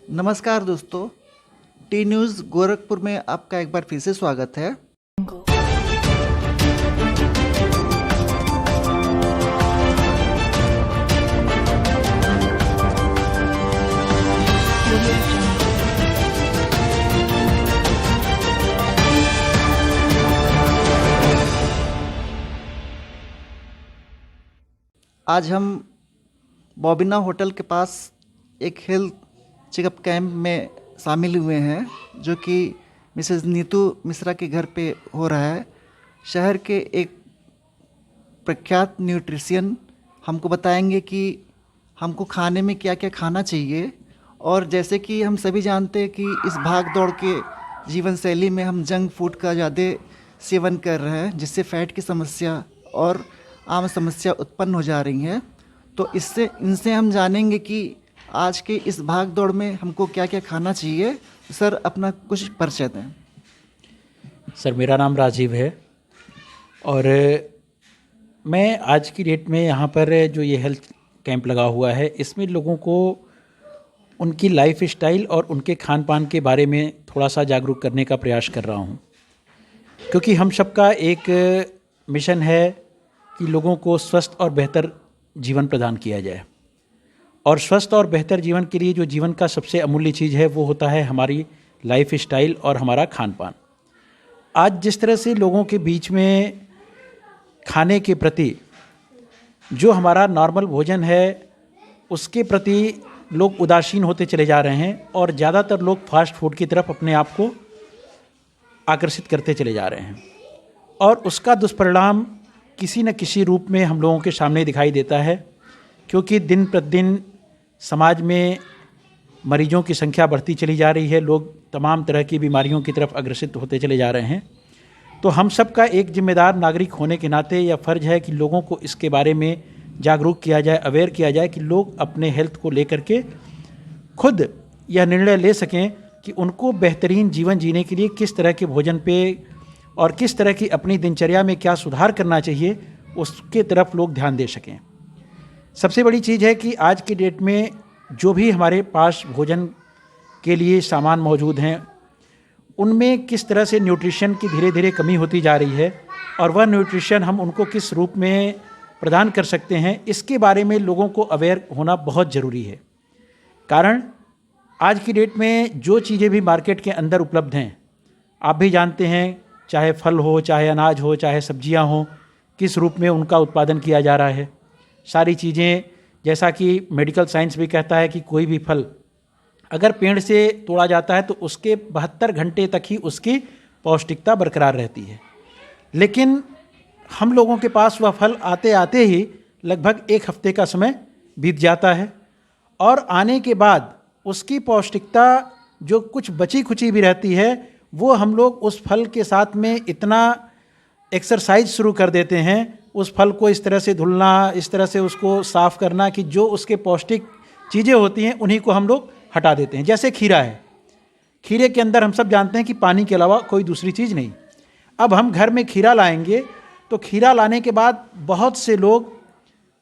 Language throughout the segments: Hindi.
नमस्कार दोस्तों, टी न्यूज़ गोरखपुर में आपका एक बार फिर से स्वागत है। आज हम बॉबिना होटल के पास एक हेल्थ चेकअप कैंप में शामिल हुए हैं, जो कि मिसेस नीतू मिश्रा के घर पे हो रहा है। शहर के एक प्रख्यात न्यूट्रिशियन हमको बताएंगे कि हमको खाने में क्या क्या खाना चाहिए। और जैसे कि हम सभी जानते हैं कि इस भाग दौड़ के जीवन शैली में हम जंक फूड का ज़्यादा सेवन कर रहे हैं, जिससे फैट की समस्या और आम समस्या उत्पन्न हो जा रही हैं। तो इनसे हम जानेंगे कि आज के इस भाग दौड़ में हमको क्या क्या खाना चाहिए। सर, अपना कुछ परिचय दें। सर, मेरा नाम राजीव है और मैं आज की डेट में यहाँ पर जो ये हेल्थ कैंप लगा हुआ है, इसमें लोगों को उनकी लाइफ स्टाइल और उनके खान पान के बारे में थोड़ा सा जागरूक करने का प्रयास कर रहा हूँ, क्योंकि हम सबका एक मिशन है कि लोगों को स्वस्थ और बेहतर जीवन प्रदान किया जाए। और स्वस्थ और बेहतर जीवन के लिए जो जीवन का सबसे अमूल्य चीज़ है वो होता है हमारी लाइफ स्टाइल और हमारा खान पान। आज जिस तरह से लोगों के बीच में खाने के प्रति जो हमारा नॉर्मल भोजन है उसके प्रति लोग उदासीन होते चले जा रहे हैं और ज़्यादातर लोग फास्ट फूड की तरफ अपने आप को आकर्षित करते चले जा रहे हैं, और उसका दुष्परिणाम किसी न किसी रूप में हम लोगों के सामने दिखाई देता है। क्योंकि दिन प्रतिदिन समाज में मरीजों की संख्या बढ़ती चली जा रही है, लोग तमाम तरह की बीमारियों की तरफ अग्रसित होते चले जा रहे हैं। तो हम सब का एक जिम्मेदार नागरिक होने के नाते यह फ़र्ज़ है कि लोगों को इसके बारे में जागरूक किया जाए, अवेयर किया जाए कि लोग अपने हेल्थ को लेकर के खुद यह निर्णय ले सकें कि उनको बेहतरीन जीवन जीने के लिए किस तरह के भोजन पे और किस तरह की अपनी दिनचर्या में क्या सुधार करना चाहिए, उसके तरफ लोग ध्यान दे सकें। सबसे बड़ी चीज़ है कि आज की डेट में जो भी हमारे पास भोजन के लिए सामान मौजूद हैं, उनमें किस तरह से न्यूट्रिशन की धीरे धीरे कमी होती जा रही है और वह न्यूट्रिशन हम उनको किस रूप में प्रदान कर सकते हैं, इसके बारे में लोगों को अवेयर होना बहुत ज़रूरी है। कारण आज की डेट में जो चीज़ें भी मार्केट के अंदर उपलब्ध हैं, आप भी जानते हैं, चाहे फल हो, चाहे अनाज हो, चाहे सब्जियां हो, किस रूप में उनका उत्पादन किया जा रहा है। सारी चीज़ें, जैसा कि मेडिकल साइंस भी कहता है कि कोई भी फल अगर पेड़ से तोड़ा जाता है तो उसके 72 घंटे तक ही उसकी पौष्टिकता बरकरार रहती है, लेकिन हम लोगों के पास वह फल आते आते ही लगभग एक हफ्ते का समय बीत जाता है, और आने के बाद उसकी पौष्टिकता जो कुछ बची खुची भी रहती है, वो हम लोग उस फल के साथ में इतना एक्सरसाइज शुरू कर देते हैं, उस फल को इस तरह से धुलना, इस तरह से उसको साफ़ करना कि जो उसके पौष्टिक चीज़ें होती हैं उन्हीं को हम लोग हटा देते हैं। जैसे खीरा है, खीरे के अंदर हम सब जानते हैं कि पानी के अलावा कोई दूसरी चीज़ नहीं। अब हम घर में खीरा लाएंगे तो खीरा लाने के बाद बहुत से लोग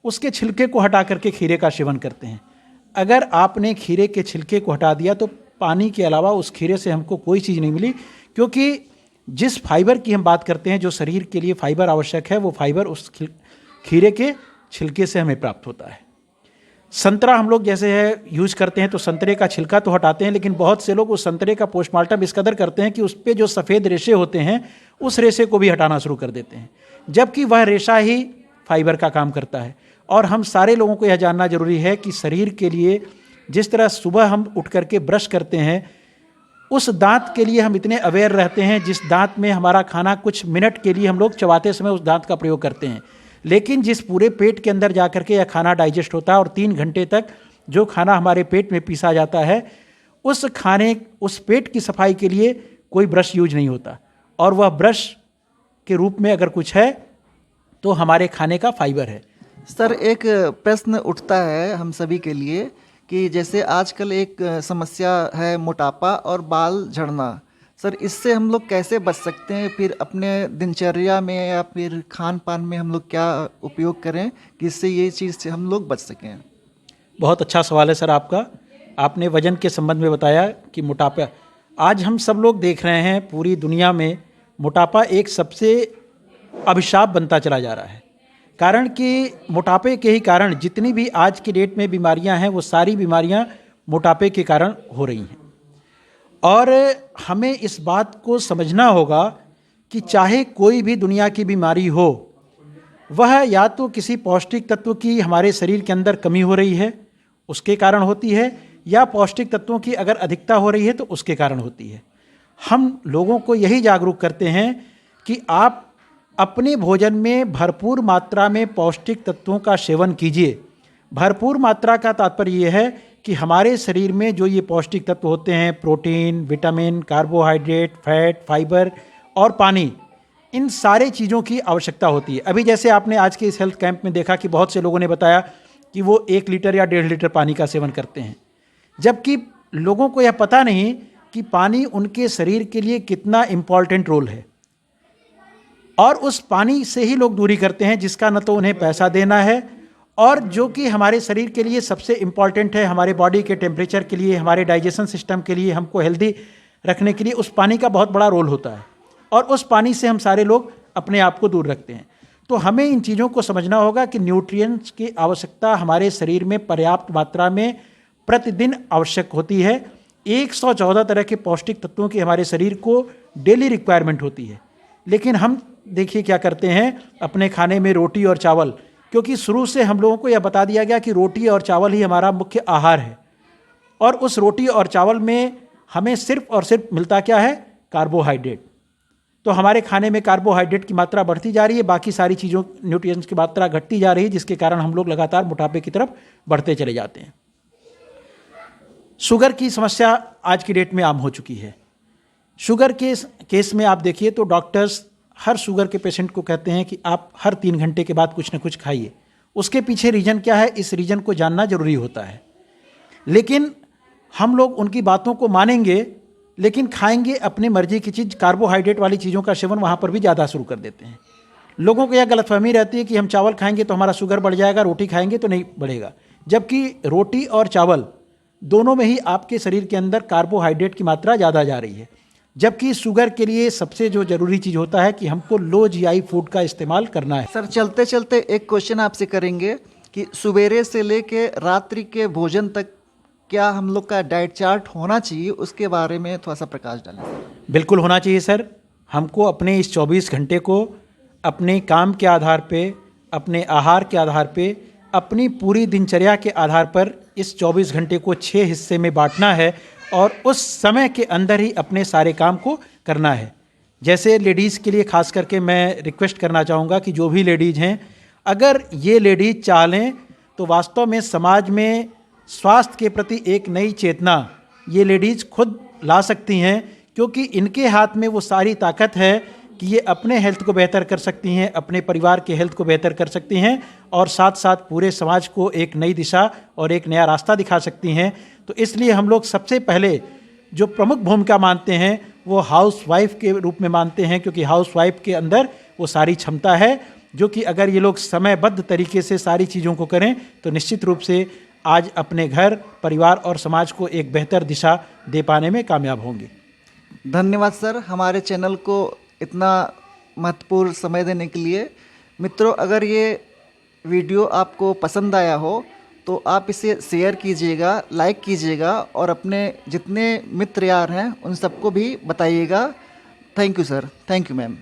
उसके छिलके को हटा करके खीरे का सेवन करते हैं। अगर आपने खीरे के छिलके को हटा दिया तो पानी के अलावा उस खीरे से हमको कोई चीज़ नहीं मिली, क्योंकि जिस फाइबर की हम बात करते हैं, जो शरीर के लिए फाइबर आवश्यक है, वो फाइबर उस खीरे के छिलके से हमें प्राप्त होता है। संतरा हम लोग जैसे है यूज करते हैं तो संतरे का छिलका तो हटाते हैं, लेकिन बहुत से लोग उस संतरे का पोस्टमार्टम इस कदर करते हैं कि उस पर जो सफ़ेद रेशे होते हैं उस रेशे को भी हटाना शुरू कर देते हैं, जबकि वह रेशा ही फाइबर का काम करता है। और हम सारे लोगों को यह जानना जरूरी है कि शरीर के लिए जिस तरह सुबह हम उठ करके ब्रश करते हैं, उस दांत के लिए हम इतने अवेयर रहते हैं, जिस दांत में हमारा खाना कुछ मिनट के लिए हम लोग चबाते समय उस दांत का प्रयोग करते हैं, लेकिन जिस पूरे पेट के अंदर जा करके यह खाना डाइजेस्ट होता है और 3 घंटे तक जो खाना हमारे पेट में पीसा जाता है, उस पेट की सफाई के लिए कोई ब्रश यूज नहीं होता, और वह ब्रश के रूप में अगर कुछ है तो हमारे खाने का फाइबर है। सर, एक प्रश्न उठता है हम सभी के लिए कि जैसे आजकल एक समस्या है मोटापा और बाल झड़ना। सर, इससे हम लोग कैसे बच सकते हैं? फिर अपने दिनचर्या में या फिर खान पान में हम लोग क्या उपयोग करें कि इससे ये चीज़ से हम लोग बच सकें? बहुत अच्छा सवाल है सर आपका। आपने वजन के संबंध में बताया कि मोटापा, आज हम सब लोग देख रहे हैं पूरी दुनिया में मोटापा एक सबसे अभिशाप बनता चला जा रहा है। कारण कि मोटापे के ही कारण जितनी भी आज की डेट में बीमारियां हैं वो सारी बीमारियां मोटापे के कारण हो रही हैं। और हमें इस बात को समझना होगा कि चाहे कोई भी दुनिया की बीमारी हो, वह या तो किसी पौष्टिक तत्व की हमारे शरीर के अंदर कमी हो रही है उसके कारण होती है, या पौष्टिक तत्वों की अगर अधिकता हो रही है तो उसके कारण होती है। हम लोगों को यही जागरूक करते हैं कि आप अपने भोजन में भरपूर मात्रा में पौष्टिक तत्वों का सेवन कीजिए। भरपूर मात्रा का तात्पर्य यह है कि हमारे शरीर में जो ये पौष्टिक तत्व होते हैं, protein, vitamin, carbohydrate, fat, fibre और पानी, इन सारे चीज़ों की आवश्यकता होती है। अभी जैसे आपने आज के इस हेल्थ कैंप में देखा कि बहुत से लोगों ने बताया कि वो 1 लीटर या 1.5 लीटर पानी का सेवन करते हैं, जबकि लोगों को यह पता नहीं कि पानी उनके शरीर के लिए कितना इम्पॉर्टेंट रोल है। और उस पानी से ही लोग दूरी करते हैं जिसका न तो उन्हें पैसा देना है, और जो कि हमारे शरीर के लिए सबसे इम्पॉर्टेंट है, हमारे बॉडी के टेम्परेचर के लिए, हमारे डाइजेशन सिस्टम के लिए, हमको हेल्दी रखने के लिए उस पानी का बहुत बड़ा रोल होता है। और उस पानी से हम सारे लोग अपने आप को दूर रखते हैं। तो हमें इन चीज़ों को समझना होगा कि न्यूट्रिएंट्स की आवश्यकता हमारे शरीर में पर्याप्त मात्रा में प्रतिदिन आवश्यक होती है। 114 तरह के पौष्टिक तत्वों की हमारे शरीर को डेली रिक्वायरमेंट होती है। लेकिन हम देखिए क्या करते हैं अपने खाने में रोटी और चावल, क्योंकि शुरू से हम लोगों को यह बता दिया गया कि रोटी और चावल ही हमारा मुख्य आहार है, और उस रोटी और चावल में हमें सिर्फ और सिर्फ मिलता क्या है, कार्बोहाइड्रेट। तो हमारे खाने में कार्बोहाइड्रेट की मात्रा बढ़ती जा रही है, बाकी सारी चीज़ों न्यूट्रिएंट्स की मात्रा घटती जा रही है, जिसके कारण हम लोग लगातार मोटापे की तरफ बढ़ते चले जाते हैं। शुगर की समस्या आज की डेट में आम हो चुकी है। शुगर के केस में आप देखिए तो डॉक्टर्स हर शुगर के पेशेंट को कहते हैं कि आप हर 3 घंटे के बाद कुछ न कुछ खाइए। उसके पीछे रीज़न क्या है, इस रीज़न को जानना जरूरी होता है। लेकिन हम लोग उनकी बातों को मानेंगे, लेकिन खाएंगे अपनी मर्जी की चीज़, कार्बोहाइड्रेट वाली चीज़ों का सेवन वहाँ पर भी ज़्यादा शुरू कर देते हैं। लोगों को यह गलतफहमी रहती है कि हम चावल खाएंगे तो हमारा शुगर बढ़ जाएगा, रोटी खाएंगे तो नहीं बढ़ेगा, जबकि रोटी और चावल दोनों में ही आपके शरीर के अंदर कार्बोहाइड्रेट की मात्रा ज़्यादा जा रही है। जबकि शुगर के लिए सबसे जो जरूरी चीज़ होता है कि हमको लो जीआई फूड का इस्तेमाल करना है। सर चलते चलते एक क्वेश्चन आपसे करेंगे कि सवेरे से लेके रात्रि के भोजन तक क्या हम लोग का डाइट चार्ट होना चाहिए, उसके बारे में थोड़ा सा प्रकाश डालें। बिल्कुल होना चाहिए सर। हमको अपने इस 24 घंटे को अपने काम के आधार पे, अपने आहार के आधार पे, अपनी पूरी दिनचर्या के आधार पर इस 24 घंटे को 6 हिस्से में बांटना है, और उस समय के अंदर ही अपने सारे काम को करना है। जैसे लेडीज़ के लिए खास करके मैं रिक्वेस्ट करना चाहूँगा कि जो भी लेडीज़ हैं, अगर ये लेडीज़ चाह लें तो वास्तव में समाज में स्वास्थ्य के प्रति एक नई चेतना ये लेडीज़ खुद ला सकती हैं, क्योंकि इनके हाथ में वो सारी ताकत है कि ये अपने हेल्थ को बेहतर कर सकती हैं, अपने परिवार के हेल्थ को बेहतर कर सकती हैं, और साथ साथ पूरे समाज को एक नई दिशा और एक नया रास्ता दिखा सकती हैं। तो इसलिए हम लोग सबसे पहले जो प्रमुख भूमिका मानते हैं वो हाउस वाइफ के रूप में मानते हैं, क्योंकि हाउस वाइफ के अंदर वो सारी क्षमता है जो कि अगर ये लोग समयबद्ध तरीके से सारी चीज़ों को करें तो निश्चित रूप से आज अपने घर, परिवार और समाज को एक बेहतर दिशा दे पाने में कामयाब होंगे। धन्यवाद सर, हमारे चैनल को इतना महत्वपूर्ण समय देने के लिए। मित्रों, अगर ये वीडियो आपको पसंद आया हो तो आप इसे शेयर कीजिएगा, लाइक कीजिएगा, और अपने जितने मित्र यार हैं उन सबको भी बताइएगा। Thank you sir. Thank you ma'am.